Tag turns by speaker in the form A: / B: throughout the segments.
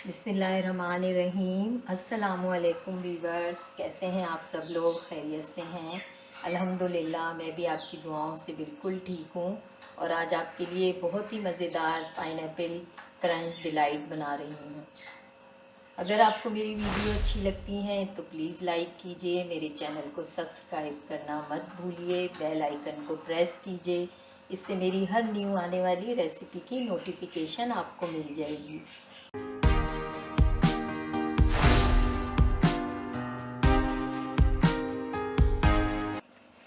A: बिस्मिल्लाहिर्रहमानिर्रहीम। अस्सलामुअलैकुम वीवर्स, कैसे हैं आप सब लोग? खैरियत से हैं? अल्हम्दुलिल्लाह, मैं भी आपकी दुआओं से बिल्कुल ठीक हूँ। और आज आपके लिए बहुत ही मज़ेदार पाइनएप्पल क्रंच डिलाइट बना रही हूँ। अगर आपको मेरी वीडियो अच्छी लगती हैं तो प्लीज़ लाइक कीजिए, मेरे चैनल को सब्सक्राइब करना मत भूलिए, बेल आइकन को प्रेस कीजिए। इससे मेरी हर न्यू आने वाली रेसिपी की नोटिफिकेशन आपको मिल जाएगी।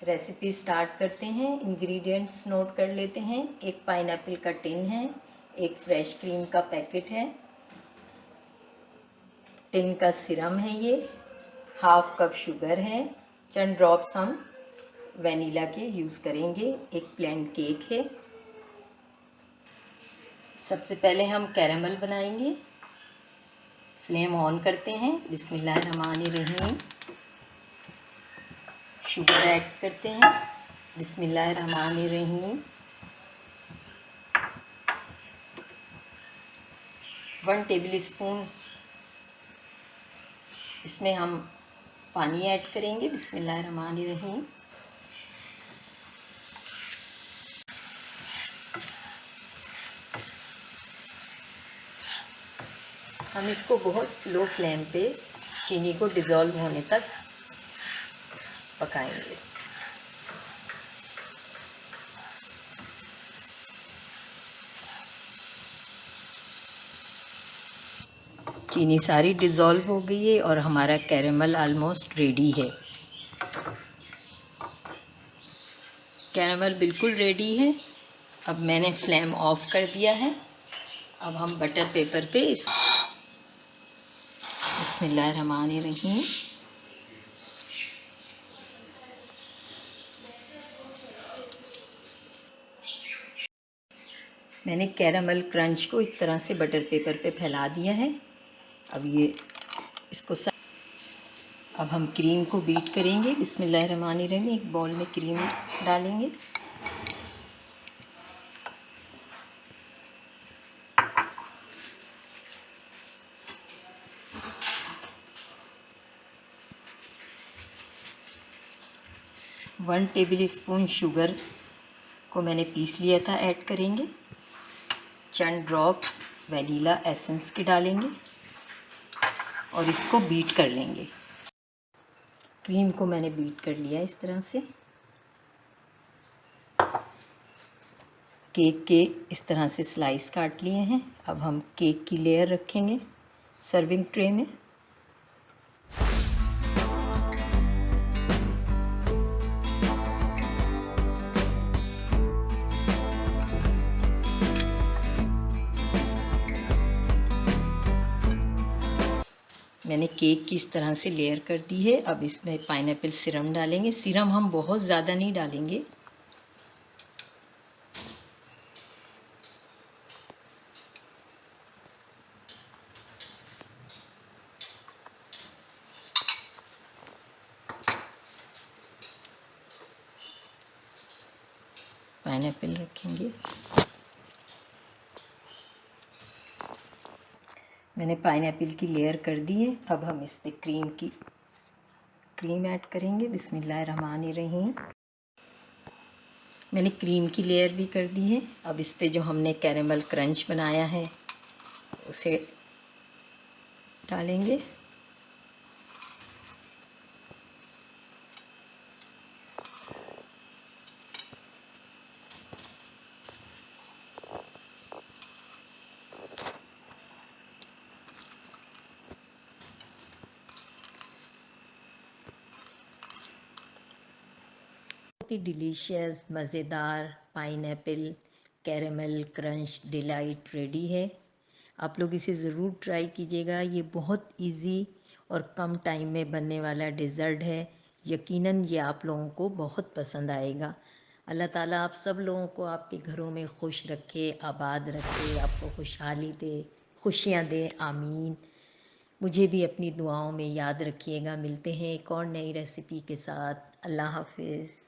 A: रेसिपी स्टार्ट करते हैं। इंग्रेडिएंट्स नोट कर लेते हैं। एक पाइनएप्पल का टिन है, एक फ्रेश क्रीम का पैकेट है, टिन का सिरम है ये, हाफ कप शुगर है, चंद ड्रॉप्स हम वनीला के यूज़ करेंगे, एक प्लेन केक है। सबसे पहले हम कैरेमल बनाएंगे। फ्लेम ऑन करते हैं। बिस्मिल्लाहिर्रहमानिर्रहीम। शुगर ऐड करते हैं। बिस्मिल्लाहिर्रहमानिर्रहीम। 1 टेबल स्पून इसमें हम पानी ऐड करेंगे। बिस्मिल्लाहिर्रहमानिर्रहीम। हम इसको बहुत स्लो फ्लेम पे चीनी को डिज़ोल्व होने तक पकाएंगे। चीनी सारी डिज़ोल्व हो गई है और हमारा कैरेमल ऑलमोस्ट रेडी है। कैरेमल बिल्कुल रेडी है। अब मैंने फ्लेम ऑफ कर दिया है। अब हम बटर पेपर पे बिस्मिल्लाहिर्रहमानिर्रहीम। मैंने कैरेमल क्रंच को इस तरह से बटर पेपर पे फैला दिया है। अब इसको अब हम क्रीम को बीट करेंगे। बिस्मिल्लाहिर्रहमानिर्रहीम। एक बाउल में क्रीम डालेंगे। वन टेबल स्पून शुगर को मैंने पीस लिया था ऐड करेंगे। चंद ड्रॉप्स वनीला एसेंस के डालेंगे और इसको बीट कर लेंगे। क्रीम को मैंने बीट कर लिया इस तरह से। केक के इस तरह से स्लाइस काट लिए हैं। अब हम केक की लेयर रखेंगे सर्विंग ट्रे में। मैंने केक की इस तरह से लेयर कर दी है। अब इसमें पाइनएप्पल सिरम डालेंगे। सिरम हम बहुत ज़्यादा नहीं डालेंगे। पाइनएप्पल रखेंगे। मैंने पाइनएप्पल की लेयर कर दी है। अब हम इस पे क्रीम ऐड करेंगे। बिस्मिल्लाहिर्रहमानिर्रहीम। मैंने क्रीम की लेयर भी कर दी है। अब इस पे जो हमने कैरेमल क्रंच बनाया है उसे डालेंगे। बहुत ही डिलीशियस मज़ेदार pineapple caramel crunch delight ready है। आप लोग इसे ज़रूर ट्राई कीजिएगा। ये बहुत इजी और कम टाइम में बनने वाला डिज़र्ट है। यकीनन ये आप लोगों को बहुत पसंद आएगा। अल्लाह ताला आप सब लोगों को आपके घरों में खुश रखे, आबाद रखे, आपको खुशहाली दे, खुशियाँ दे। आमीन। मुझे भी अपनी दुआओं में याद रखिएगा। मिलते हैं एक और नई रेसिपी के साथ। अल्लाह हाफिज़।